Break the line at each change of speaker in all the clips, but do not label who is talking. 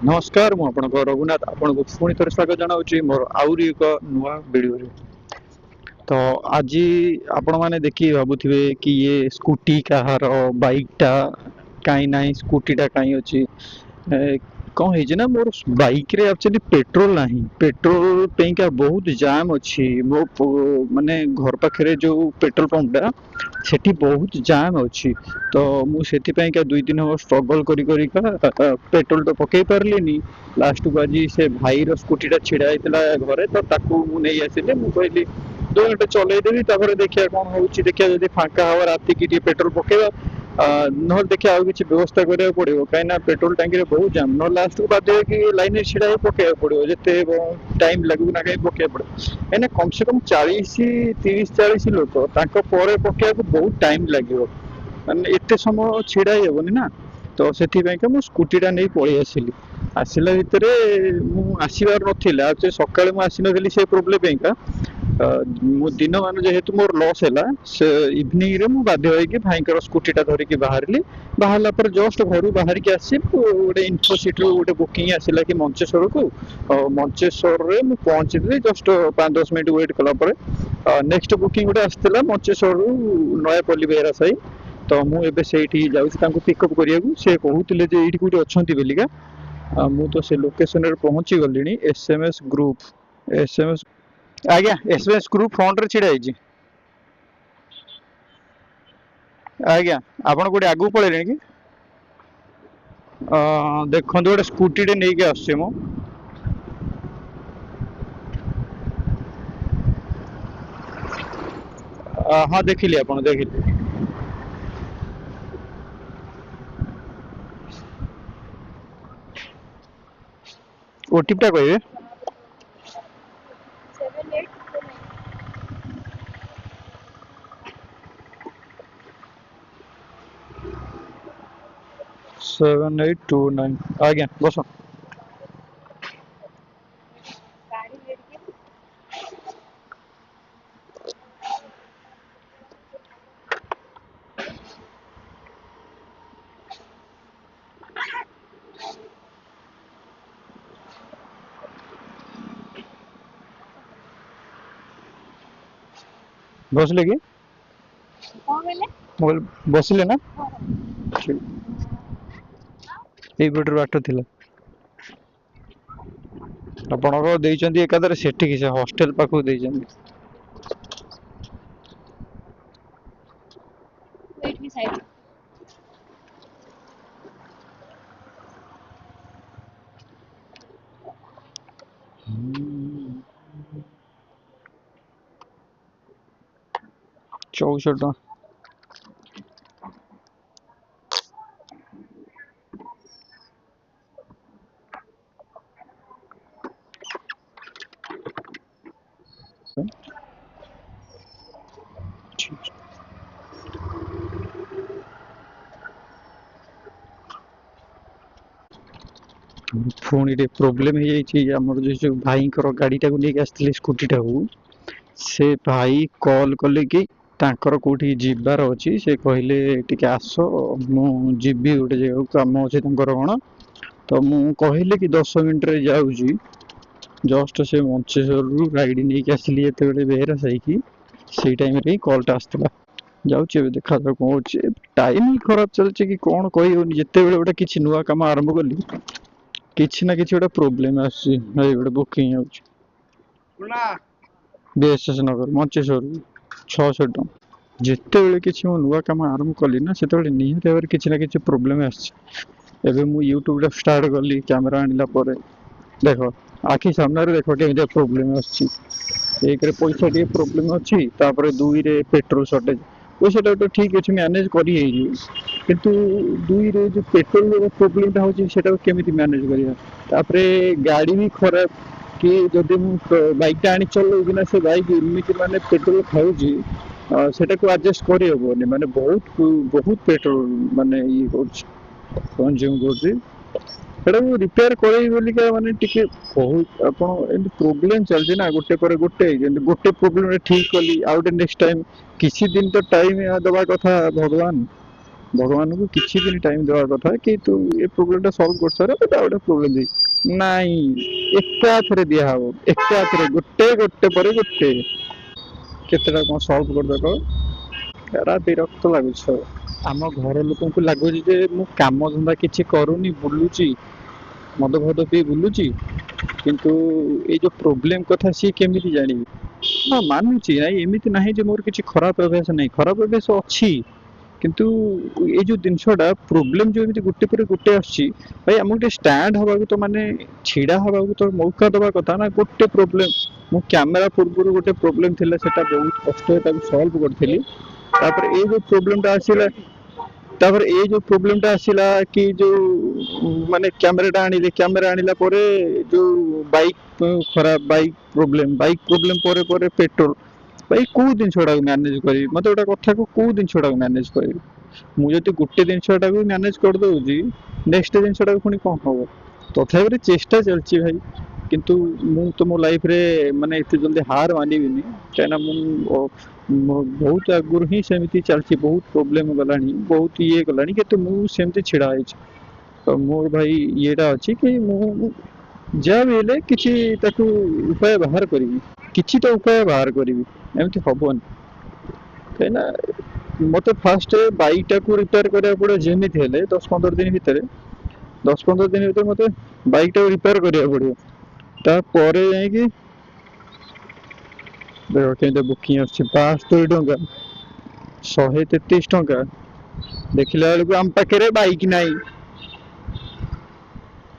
नमस्कार मु आपन रघुनाथ आपन को पुणी थोड़े स्वागत जनाऊँ मोर आउरी एक नुआ वीडियो। तो आज आपण मैंने देखिए भावुवे कि ये स्कूटी कहार बाइक टा कहीं ना स्कूटी टा कहीं अच्छी कौन है ना मोर बाइक रे एक्चुअली पेट्रोल नहीं पेट्रोल पेका बहुत जाम अच्छी मो माने घर पाखे जो पेट्रोल पंप टा सेठी बहुत जाम अच्छी। तो मुझे दुई दिन हम स्ट्रगल पेट्रोल तो पकई पार्ली लास्ट को आज से भाई स्कूटी टा छिड़ा घरे तो ताकू नहीं आसिले मुझे 2 घंटे चलईदेवी देखिए कौन हो देखिए जब फाँका हम राति की पेट्रोल पकेगा ना देखिए आउ कि व्यवस्था करा पड़ो कहीं पेट्रोल टांकी बहुत जाम ना लास्ट को बाध्य कि लाइन ढड़ा पकड़ा पड़ो जिते टाइम लगू ना कहीं पकड़ा पड़ो कहीं कम से कम 40 30 40 लोक पकड़ा बहुत टाइम लगे माने एत समय छिड़ा हेनी ना। तो से स्कूटीटा नहीं पलि आसिली आसला भितर मुसबार नाला सका मुझे नी से प्रोब्लेम मो दिन मान जेहेतु मोर लॉस है से इवनिंग रे मु बाध्य होइके भाईकर स्कूटीटा धरिकी बाहरली बाहरला पर जस्ट घर बाहर के आसी गोटे इनफोसिटी गोटे बुकिंग आसला कि मंचेश्वर को मंचेश्वर रे मु पहुंचली जस्ट 5-10 मिनट वेट कला नेक्स्ट बुकिंग गोटे आसला मंचेश्वर रु नयापल्ली बेहरा साई। तो मुझे पिकअप करिया से कहते जे ये कौटे अच्छा बोलिका मु तो से लोकेशन रे पहुंची गली एसएमएस ग्रुप एसएमएस आज्ञा एसएमएस ग्रुप फ्रंट रे छिड़ा आज्ञा आपण कोटे आगु पळेले कि देखो गोटे स्कूटी टे नहीं आसছে मो हाँ देखिली आपण देखिली ओटीपी टा कहबे 7829 आज्ञा बस बसले कि बसले ना यहीपटर बाट थिला आपण एकादर सेठी से हॉस्टेल पाखु देइचंदी चौसठ पुणी प्रोब्लेम हो जो भाई गाड़ी टाक नहीं आसती स्कूटी टाक से भाई कॉल कले कि तांकर कोठी जीवार अच्छी से कहले टिके आस मुझी गोटे जगह कम अच्छे कौन तो मुझे कहले कि 10 मिनट रे जाऊँगी जस्ट से मंचेश्वर रु गाड़ी नहीं आसली ये बेहरा साइकी से टाइम रे कॉलटा आसला जाऊँ देखा जाऊ कौन हो टाइम ही खराब चलचे कि कौन कही होनी जिते बेले गोटे किसी नुआ काम आरंभ कली किसी ना किसी गोटे प्रोब्लेम आसी गोटे बुकिंग बीएसएस नगर मंचेश्वर 600 टଙ୍କା जिते बेले किसी मो नुआ काम आरंभ कली ना से निहत भाव किसी ना किसी प्रोब्लेम आसे मु यूट्यूब स्टार्ट कली कैमेरा आनिला पर देख आखि सामने देख के प्रोब्लेम एक पैसा टे प्रोब्लेम अच्छी दुई रे पेट्रोल सर्टेज पैसा तो ठीक अच्छे मैनेज कर किंतु दुई रे जो पेट्रोल प्रोब्लेम टा होता केमी मैनेज कर गाड़ी भी खराब कि जदि बाइक टा आनी चलना से बाइक इमिट माने पेट्रोल खाऊँगी सेटा को एडजस्ट कर माने बहुत बहुत पेट्रोल माने ये कंज्यूम कर रिपेयर कर माने टिके बहुत अपन प्रोब्लेम चलती ना गोटे पर गोटे गोटे प्रोब्लेम ठीक कली आउटे नेक्स्ट टाइम किसी दिन तो टाइम दबा कथा भगवान भगवान को किसी दिन टाइम देवा कथा कि तू ये प्रोब्लेम सॉल्व कर सारे तो गोटे प्रोब्लेम दे नहीं एका थरे दिया हो एका थरे गोटे गोटे पर गोटे केतेटा कौन सॉल्व कर दको एरा विरक्त लागुछ आम घर लोक को लगुच जे मु काम धंदा किसी करूनी बुलूची मद भद पी बुलूची किंतु ये जो प्रोब्लेम कथा सी केमिति जानिबी हाँ मानुची नाई एमिति नाही जे मोर किसी खराब अभ्यास नहीं खराब अभ्यास अच्छी किंतु ये जो जिनसटा प्रोब्लेम जो एमिति गुटे पर गुटे आछी भाई हमको गोटे स्टैंड हवा तो माने छिड़ा हवा तो मौका दवा कथा ना गोटे प्रोब्लेम मु कैमेरा पूर्व गोटे प्रोब्लेम थिला सेटा बहुत कष्ट ताको सॉल्व करथिली तापर ए जो प्रोब्लेम टा आसीला तापर ए जो प्रोब्लेम टा आसीला कि जो माने कैमेरा आनिला परे जो बाइक खराब बाइक प्रोब्लेम परे परे पेट्रोल भाई को जिनसटा मैनेज करी मत गोटे कथा को जिनसटा मैनेज करी मुझे गोटे जिनसटा मैनेज कर दउजी नेक्स्ट जिनसटा पुणी कौन हम तथापि चेष्टा चलती भाई किंतु मु तो मो लाइफ रे माने इतने जल्दी हार मानिबिनी कहीं बहुत आगुरी ही सेमती चलती बहुत प्रोब्लेम गलानी बहुत ये गलानी कि मुझे छिड़ा तो मोर भाई येटा अच्छी कि मु जहाँ भी हेले किसी ताकू उपाय बाहर करी किसी तो उपाय बाहर करी एमती हबन कहीं मत फास्ट बाइक टाक रिपेयर करा पड़े जमी हेले 10-15 दिन भितर 10-15 दिन भर मत बाइक टाक रिपेयर करा पड़ो तापर जाकि देख के बुकिंग आ72 टंका 133 टंका देखला बेलू आम पाखे बाइक नाई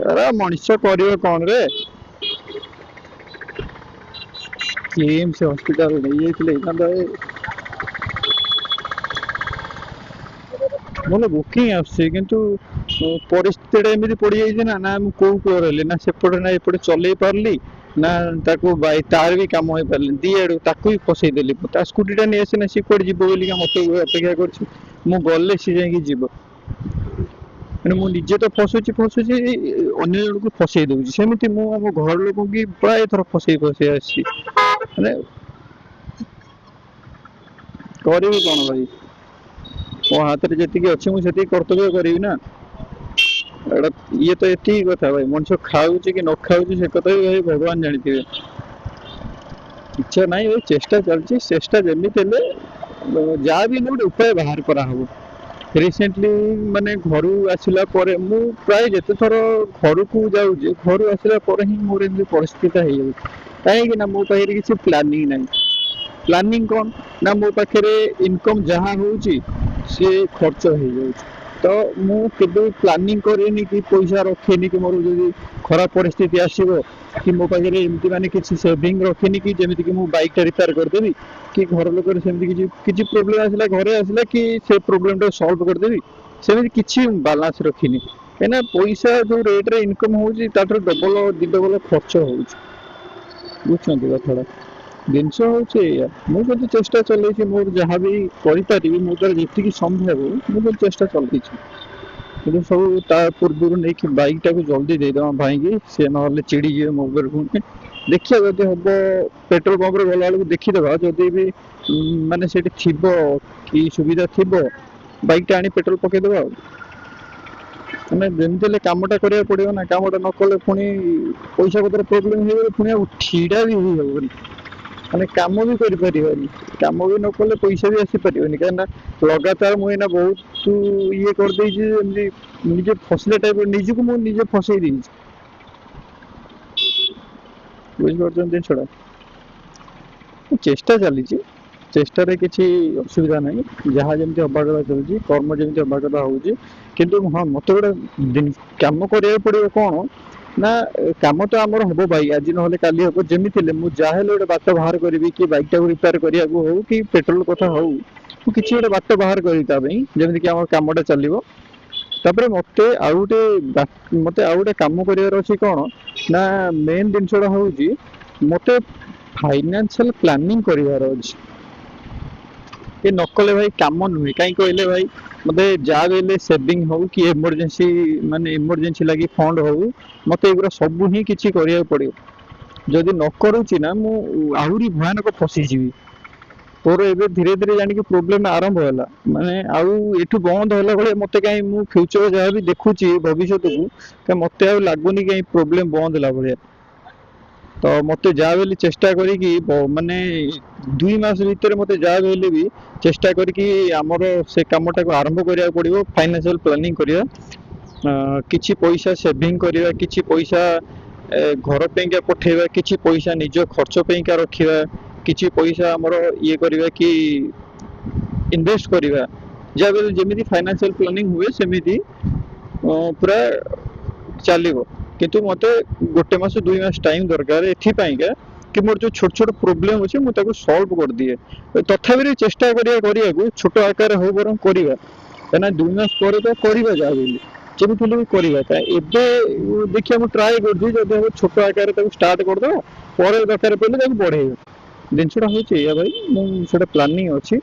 अरे मनीष कर कौन रे किम्स हॉस्पिटल नहीं भल बुकिंग आसतु परिस्थिति एमती पड़ जाए ना ना कौ रही ना सेपटे ना एपटे चल पार्ली ना ताको तार भी कम हो पारे दी आड़ ताक भी फसईदेली स्कूटीटा नहीं आसे ना सी कौट जीव बोलिका मत अपेक्षा कर गले सी जा जीव मैंने मुझे तो फसुची अन्य जन को फसई दूसरी सेमती मुझे घर लोक की प्राय थर फसई आसी करी कौन भाई मो हाथ में जी अच्छी मुझे कर्तव्य करी ना ये तो ये कथा भाई मनुष्य खाऊ कि न खाऊ से कथा भी भाई भगवान जानते इच्छा नहीं भाई चेष्टा चलती चेष्टा जमी जहाँ भी गोटे उपाय बाहर करा रिसेंटली माने घर आसला मु प्राय जिते थर घर को जाऊे घर आसला ही मोर एम परिस्थिति हो कहीं ना मो पाखे किसी प्लानिंग ना प्लानिंग कौन ना मो पाखे इनकम जहाँ हो सी खर्च हो जाए तो मुझे प्लानिंग करेनि कि पैसा रखेनि कि मोर जो खराब परिस्थिति आसो कि मो पाखे एमती माने किसी सेविंग रखेनि कि जमीती कि मु बाइक रिपेयर करदेवी कि घर लोक किसी प्रोब्लेम आसला घरे आसला कि से प्रोब्लेम टा सॉल्व करदेवी सेमती किसी बालांस रखिनी कहीं पैसा जो रेट रे इनकम होची ताटर डबल 2 डबल खर्च होची कथा जिनस हूँ मुझे चेष्टा चलती मोर जहाँ भी करी मो द्वारा जी संभव मुझे चेष्टा चलती कि सब पूर्व नहीं कि बाइक टाक जल्दी देदेवा भाई की सी ना चिड़ी जाए मो पुणी देखिए जब हम पेट्रोल पंप गला बेलू देखीदे जदि भी माने से कि सुविधा थी बाइक टा आनी पेट्रोल पकईदे मैंने जमी कमटा करा पड़ो ना कमटा न कले पुणी पैसा पत्र प्रोब्लेम हो पुणी ठीड़ा भी हो मैंने कम भी करें कम भी न कले पैसा भी आसीपारे कहीं लगातार मुझे बहुत ये करदे निजे फसले टाइप निजी को मुझे फसई दी बुझीपार जिनसा चेष्टा चली चेष्टार किसी असुविधा ना जहाँ जमी हवा कथा चलती कर्म जमी हवा कथा हो हाँ मत गोटे कम करा पड़ो कौन ना कम तो आमर हम भाई आज ना काली हम जमी मुझे गोटे बाट बाहर करी कि बाइक टाक रिपेयर करने हो कि पेट्रोल कथा हो किसी गोटे बाट बाहर करी जमी कि आम कमटा चलो तापर मत आउ गोटे कम कर कौन ना मेन जिनसा हूँ मत फाइनेंशियल प्लानिंग करार ये नकले भाई कम नुहे कहीं कहले भाई मत जहाँ भी सेविंग हो कि इमरजेंसी माने इमरजेंसी लगी फंड हो मत एगुरा सब ही किसी करिया पड़ो जदि न करूची ना मु आहुरी भयानक फसीजी तोर एबे धीरे धीरे जानी कि प्रॉब्लम आरंभ होला माने आउ एठु बंद होला बळे मते काई मु फ्यूचर जहा भी देखुची भविष्य को के मते आ लागुनी काई प्रॉब्लम बंद होला बळे तो मते जा बेली चेष्टा करी कि माने 2 मास भीतर मते जा बेली भी चेष्टा करी कि हमर से कामटा को आरंभ करिया पड़िबो फाइनेंशियल प्लानिंग करिया किछि पैसा सेविंग करिया किछि पैसा घर पेंका पठेबा किछि पैसा निज खर्च पेंका रखिबा किछि पैसा हमर ये करिबा कि इन्वेस्ट करिबा जब जेमिति फाइनेंशियल प्लानिंग हुए सेमिति पूरा चलिबो किंतु मते गोटे मास 2 मास टाइम दरकार एथि पाइका कि मोर जो छोट छोट प्रॉब्लम अछि मु ताको सॉल्व कर दिए तथापि चेष्टा करिया को छोट आकार हो बरम करिबा एना 2 मास पर तो करिबा जाबेली जेमिति भी करिबा ता एबे देखिया मु ट्राई कर दी जब हम छोट आकार ताको स्टार्ट कर दो पर दरकार पहिले ताको बढ़ेबा दिनछटा होची या भाई मु सेटा प्लानिंग अछि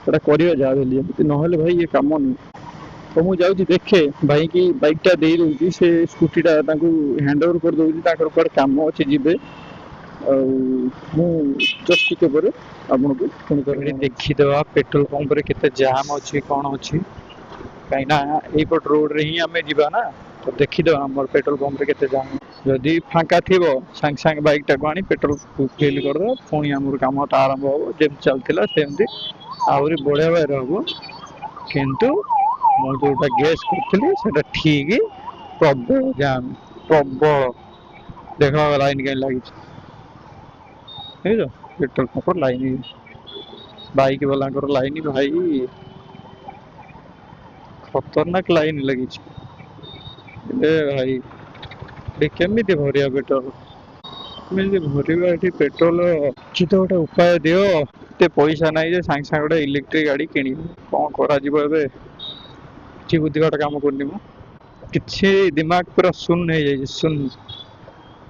सेटा करिबा जाबेली एमति न होले भाई ये काम न तो मु जाउची देखे भाई की बाइक टा दे दोची से स्कूटी टा ताकू हैंड ओवर कर दोची ताकर पर काम अछि जिबे मु जस्ट टिके पर आपन को फोन कर देखि देवा पेट्रोल पंप रे केते जाम अछि कोन अछि काइना ए पट रोड रे ही हमें जिबा ना तो देखि देवा हमर पेट्रोल पंप रे केते जाम जदी फांका थिबो संग संग बाइक टा को आनी पेट्रोल फिल कर दो पुनी हमर काम ता आरंभ हो जेम चलतिला सेमती आउरी बढ़िया भाई रहबो किंतु मु जोटा गैस करथली सेटा ठीक प्रबल जाम प्रबल देखा लाइन के लागी है जो पेट्रोल पंप पर लाइन बाइक वाला कर लाइन भाई खतरनाक लाइन लगी ए भाई दे केमिति भरिया पेट्रोल केमिति भरिया एठी पेट्रोल कि तो गोटे उपाय दियो ते पैसा नाही जे सांग सांग गोटे इलेक्ट्रिक गाड़ी किनी कोन करा जिवो एबे कि बुद्धिबाट काम करनी मु किछि दिमाग पूरा सुन हो जाई सुन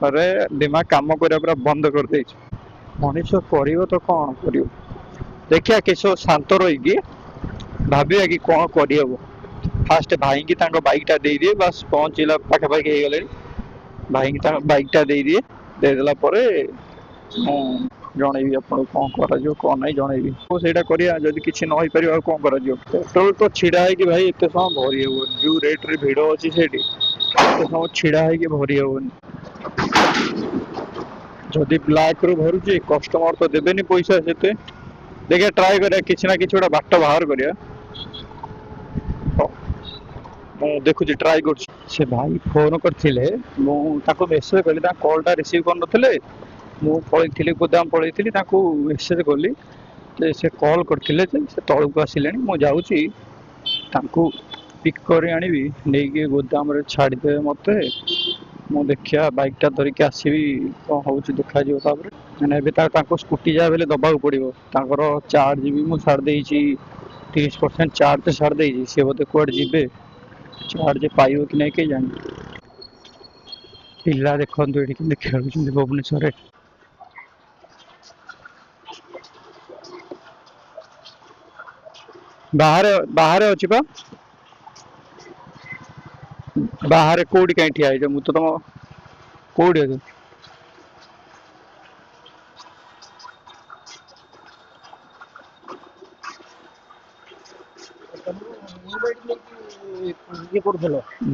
अरे दिमाग काम करिया पूरा बंद कर दे मनुष्य करियो तो कोन करियो देखिया किछो शांत रही कि भाबिया कि कोन करियो फास्ट भाई की तांको बाइक टा दे दिए बस पहुंचला पाखा पाखी हे गले भाई की तांको बाइक टा दे दिए दे देला परे जणेबी आपन कोन करा जो कोन नै जणेबी तो सेटा करिया जदी किछि न होई परियो कोन करा जो पेट्रोल तो छिड़ा है कि भाई एते सम भरी हो जो रेट रे भिड़ो अछि सेठी एते सम छिड़ा है कि भरी हो जदी ब्लैक रो भरू जे कस्टमर तो देबे नि पैसा सेते देखिए ट्राई करिया किछि ना किछि ओडा बाट बाहर करिया मु देखु जी ट्राई कर से भाई फोन करथिले मु ताको मेसेज कली ता कॉल टा रिसीव कर नथिले मु पळैथिली गोदाम पळैथिली ताको मेसेज कली से कॉल करथिले से तळु को आसिलेनी मु जाउची ताको पिक करी आनिबी नेकी गोदाम रे छाडी दे मते मु देखिया बाइक टा धरि के आसीबी को होउची देखा जियो तापर माने एबे ताको स्कूटी जा बेले दबाउ पड़िबो ताकर चार्ज भी मु छाड़ देइची 30% चार्ज छाड़ देइची से बोते कोड जिबे चार्ज पाइयो कि नहीं के जानी पिला देखंतु एठी कि खेलुछन भुवनेश्वर बाहर बाहर अछि बा बाहर कोडी काई ठिया है मु तो तम कोडी है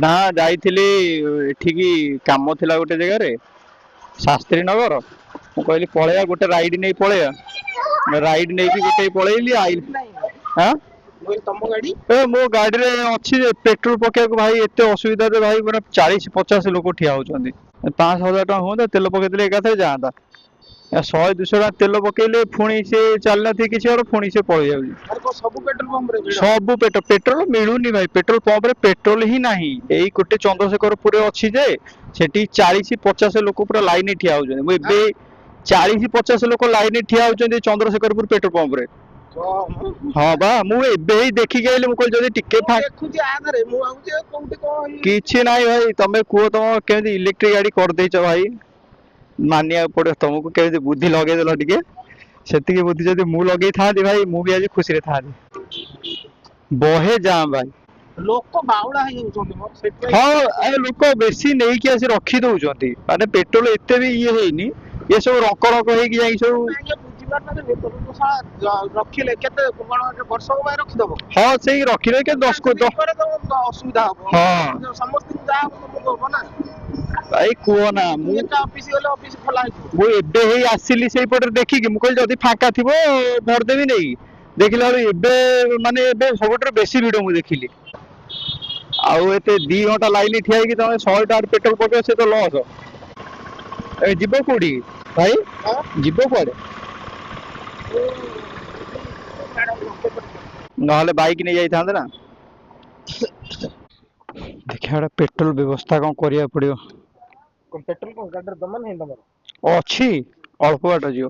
ना जाइथिली एठी की काम थिला गोटे जगह रे शास्त्री नगर मु कहली पळेया गोटे राइड नै पळेया राइड नै की गोटे पळेली आइल हां तम गाड़ी ए मो गाड़ी रे अछि पेट्रोल पके को भाई एते असुविधा रे भाई माने 40-50 लोग ठिया होचंदी 5000 टका होंदा तेल पके देले एकाथे जांदा 100-200 टका तेल पकेले फुणी से चलना थी किसी और फुणी से पळ जाउली सब पेट्रोल पंप रे सब पेट्रोल मिलुनी भाई पेट्रोल पंप रे पेट्रोल ही नाही एई कोटे चंद्रशेखर पुरे अछि जे सेठी 40-50 लोक पूरा लाइन ठिया होचंदी मु एबे 40-50 लोक लाइन ठिया होचंदी चंद्रशेखरपुर पेट्रोल पंप रे हाँ बा मु एबे ही देखि गेले मु कोइ जदी टिके फा देखुची आधरे मु आउचे कोउटी कोन किछि नाही भाई तमे कुओ तम केमि इलेक्ट्रिक गाड़ी कर देछ भाई मानिया पड़े तुमको केमि बुद्धि लगे देलो टिके सेति के बुद्धि जदी मु लगे था भाई मु भी आज खुशी रे था बहे जाम भाई लोक बाउडा हे जाउछन मोर सेति हां ए लोक बेसी नै कि रखी दउछन माने पेट्रोल एते भी ये हेनी ये सब रंक रंक हे कि जाई सब
ରଖିଲେ କେତେ କଣ ବର୍ଷକ ପାଇଁ ରଖିଦବ
ହଁ ସେଇ ରଖିଲେ କେ 10 କୁ 10
ଅସୁବିଧା ହବ
ହଁ
ସମସ୍ତଙ୍କୁ ଯାହା ହବ ତମକୁ ହବ ନା
ଭାଇ କୁହ ନା
ଏକା ଅଫିସ ଗଲେ ଅଫିସ ଖୋଲା ହେଇଯିବ
ମୁଁ ଏବେ ହେଇ ଆସିଲି ସେଇପଟେ ଦେଖିକି ମୁଁ କହିଲି ଯଦି ଫାଙ୍କା ଥିବ ଭରିଦେବି ନେଇ ଦେଖିଲା ବେଳକୁ ଏବେ ମାନେ ଏବେ ସବୁଠାରୁ ବେଶୀ ଭିଡ ମୁଁ ଦେଖିଲି ଆଉ ଏତେ 2 ଘଣ୍ଟା ଲାଇନ ଠିଆ ହେଇକି ତମେ 100 ଟଙ୍କାର ପେଟ୍ରୋଲ ପକେଇବ ସେ ତ ଲସ୍ ଏ ଯିବ କୋଉଠି ଭାଇ ଯିବ କୁଆଡେ ନହେଲେ ବାଇକ୍ ନେଇ ଯାଇଥାନ୍ତେ ନା ଦେଖିବା ଗୋଟେ ପେଟ୍ରୋଲ ବ୍ୟବସ୍ଥା କଣ କରିବାକୁ ପଡିବ
ପେଟ୍ରୋଲ କଣ ଗାଡିରେ ଦମାନ ନାହିଁ ତମର
ଅଛି ଅଳ୍ପ ବାଟ ଯିବ